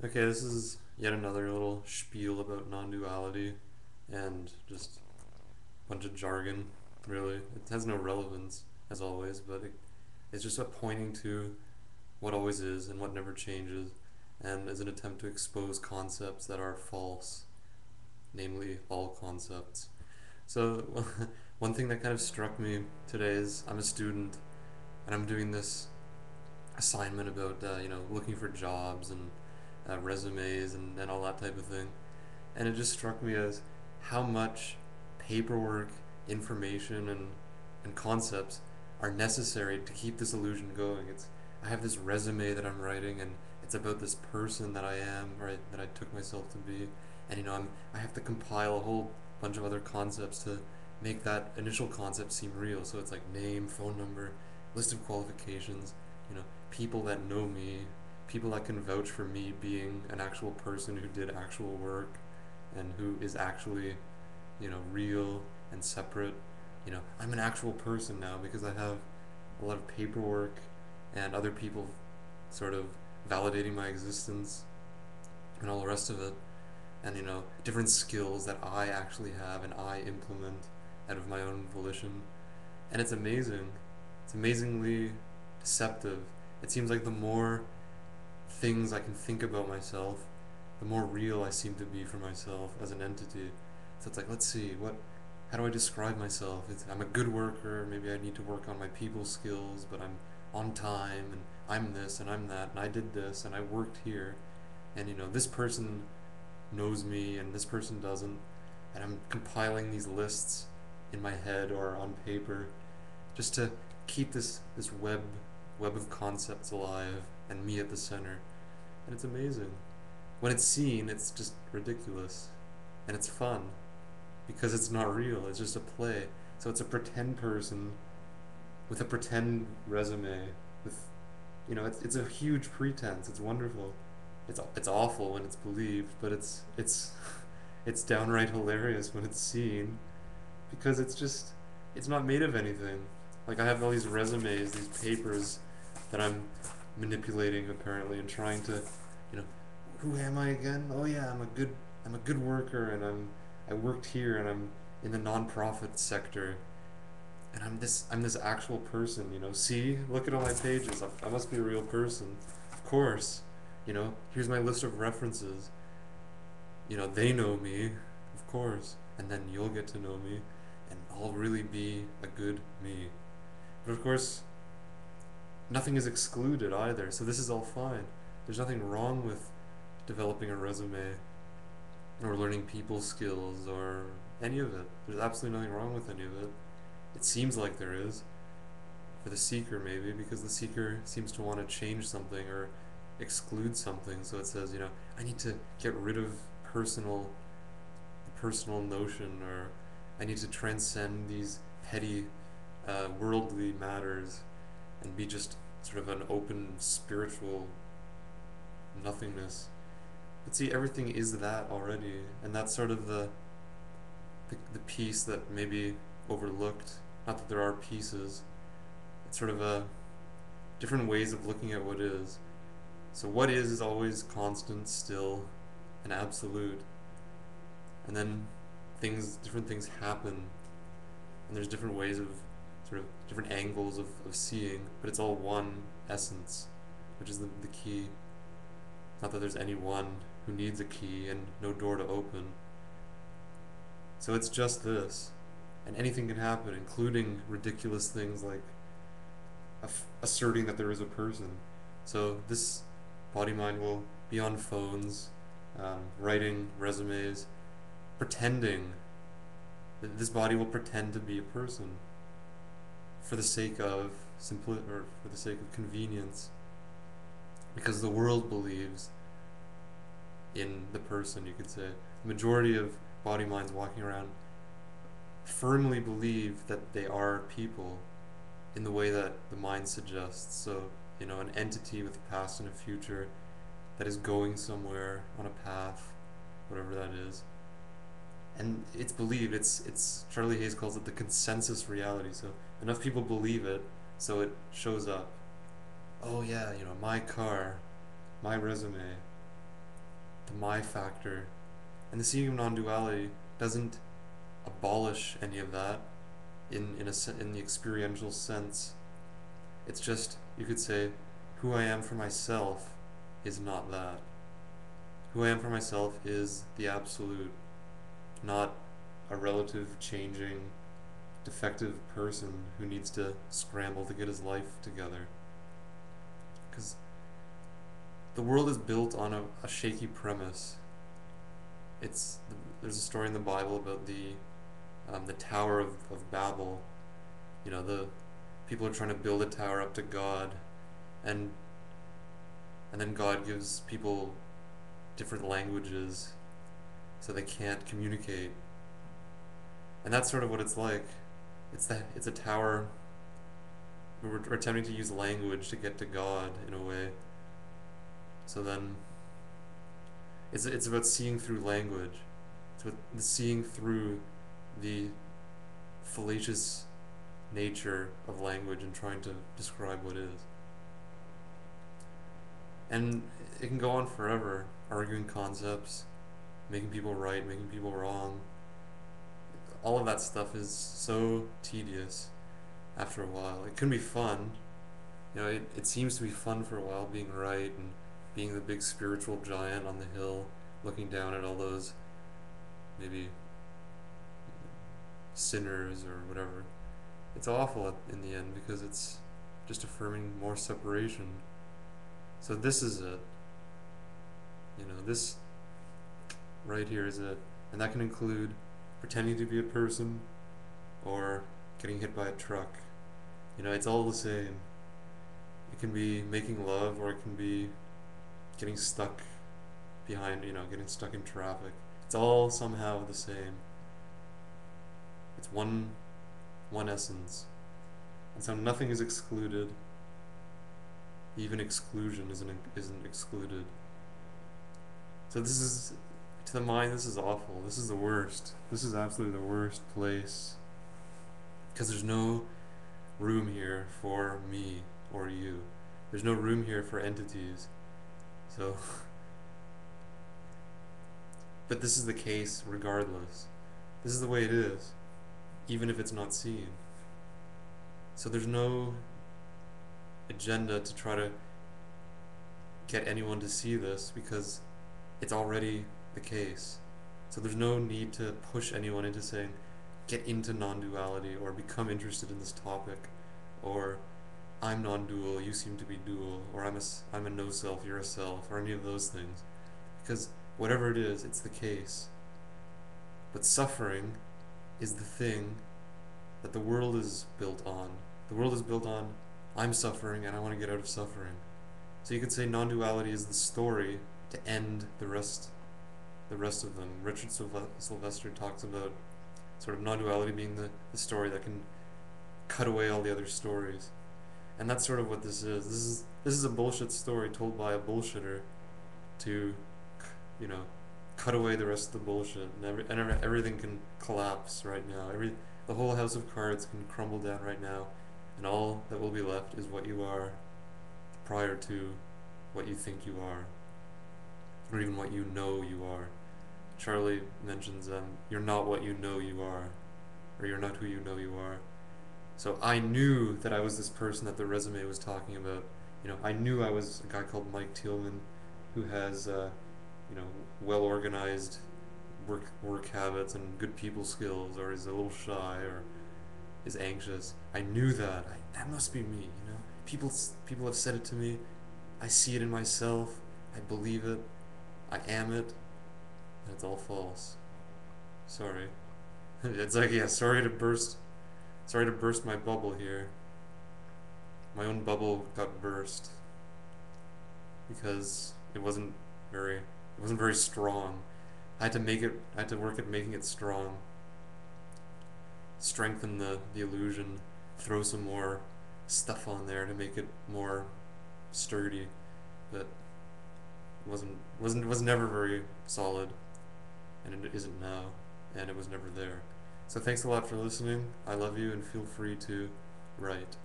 Okay, this is yet another little spiel about non-duality and just a bunch of jargon, really. It has no relevance, as always, but it's just a pointing to what always is and what never changes, and is an attempt to expose concepts that are false, namely all concepts. So, one thing that kind of struck me today is I'm a student and I'm doing this assignment about, looking for jobs and resumes and all that type of thing. And it just struck me as how much paperwork, information, and concepts are necessary to keep this illusion going. I have this resume that I'm writing, and it's about this person that I am, right, that I took myself to be, and I have to compile a whole bunch of other concepts to make that initial concept seem real. So it's like name, phone number, list of qualifications, people that know me, people that can vouch for me being an actual person who did actual work and who is actually, real and separate. I'm an actual person now because I have a lot of paperwork and other people sort of validating my existence and all the rest of it. And, different skills that I actually have and I implement out of my own volition. And it's amazing. It's amazingly deceptive. It seems like the more things I can think about myself, the more real I seem to be for myself as an entity. So it's like, let's see, how do I describe myself? I'm a good worker, maybe I need to work on my people skills, but I'm on time, and I'm this, and I'm that, and I did this, and I worked here, and this person knows me, and this person doesn't, and I'm compiling these lists in my head or on paper just to keep this web of concepts alive and me at the center. And it's amazing. When it's seen, it's just ridiculous. And it's fun because it's not real, it's just a play. So it's a pretend person with a pretend resume with it's a huge pretense. It's wonderful. It's awful when it's believed, but it's it's downright hilarious when it's seen because it's not made of anything. Like I have all these resumes, these papers that I'm manipulating apparently and trying to, you know, who am I again? Oh yeah, I'm a good worker and I worked here and I'm in the nonprofit sector and I'm this actual person, See, look at all my pages. I must be a real person. Of course. Here's my list of references. They know me, of course, and then you'll get to know me and I'll really be a good me. But of course, nothing is excluded either, so this is all fine. There's nothing wrong with developing a resume or learning people skills or any of it. There's absolutely nothing wrong with any of it. It seems like there is for the seeker, maybe, because the seeker seems to want to change something or exclude something. So it says, I need to get rid of personal the personal notion, or I need to transcend these petty worldly matters and be just sort of an open spiritual nothingness. But see, everything is that already, and that's sort of the piece that maybe overlooked. Not that there are pieces. It's sort of a different ways of looking at what is. So what is always constant, still, and absolute. And then different things happen, and there's different ways of sort of different angles of seeing, but it's all one essence, which is the key. Not that there's any one who needs a key and no door to open. So it's just this. And anything can happen, including ridiculous things like asserting that there is a person. So this body mind will be on phones, writing resumes, pretending. This body will pretend to be a person for the sake of or for the sake of convenience, because the world believes in the person. You could say the majority of body minds walking around firmly believe that they are people in the way that the mind suggests. So, an entity with a past and a future that is going somewhere on a path, whatever that is. And it's believed, it's Charlie Hayes calls it the consensus reality. So enough people believe it, so it shows up. Oh yeah, my car, my resume. the my factor. And the seeing of non-duality doesn't abolish any of that in the experiential sense. It's just, you could say, who I am for myself is not that. Who I am for myself is the absolute, not a relative changing, defective person who needs to scramble to get his life together. Because the world is built on a shaky premise. There's a story in the Bible about the Tower of Babel. The people are trying to build a tower up to God, and then God gives people different languages so they can't communicate. And that's sort of what it's like. It's a tower. We're attempting to use language to get to God in a way. So then it's about seeing through language. It's about seeing through the fallacious nature of language and trying to describe what is. And it can go on forever, arguing concepts, making people right, making people wrong. All of that stuff is so tedious after a while. It can be fun. It seems to be fun for a while, being right and being the big spiritual giant on the hill, looking down at all those maybe sinners or whatever. It's awful in the end because it's just affirming more separation. So this is it. This right here is it. And that can include pretending to be a person or getting hit by a truck. It's all the same. It can be making love, or it can be getting stuck getting stuck in traffic. It's all somehow the same. It's one essence. And so nothing is excluded. Even exclusion isn't excluded. So this is, to the mind, this is awful. This is the worst. This is absolutely the worst place. Because there's no room here for me or you. There's no room here for entities. So, but this is the case regardless. This is the way it is, even if it's not seen. So there's no agenda to try to get anyone to see this because it's already the case. So there's no need to push anyone into saying, get into non-duality or become interested in this topic, or I'm non-dual, you seem to be dual, or I'm a no self, you're a self, or any of those things. Because whatever it is, it's the case. But suffering is the thing that the world is built on. The world is built on, I'm suffering and I want to get out of suffering. So you could say non-duality is the story to end the rest of them. Richard Sylvester talks about sort of non-duality being the story that can cut away all the other stories. And that's sort of what this is. This is a bullshit story told by a bullshitter to, cut away the rest of the bullshit, and everything can collapse right now. The whole house of cards can crumble down right now, and all that will be left is what you are prior to what you think you are, or even what you know you are. Charlie mentions you're not what you know you are, or you're not who you know you are. So I knew that I was this person that the resume was talking about. I knew I was a guy called Mike Thielmann who has well-organized work habits and good people skills, or is a little shy, or is anxious. I knew that. That must be me, People have said it to me. I see it in myself. I believe it. I am it. And it's all false. Sorry. It's like, sorry to burst my bubble here. My own bubble got burst because it wasn't very strong. I had to work at making it strong. Strengthen the illusion, throw some more stuff on there to make it more sturdy, but was never very solid, and it isn't now, and it was never there. So thanks a lot for listening. I love you, and feel free to write.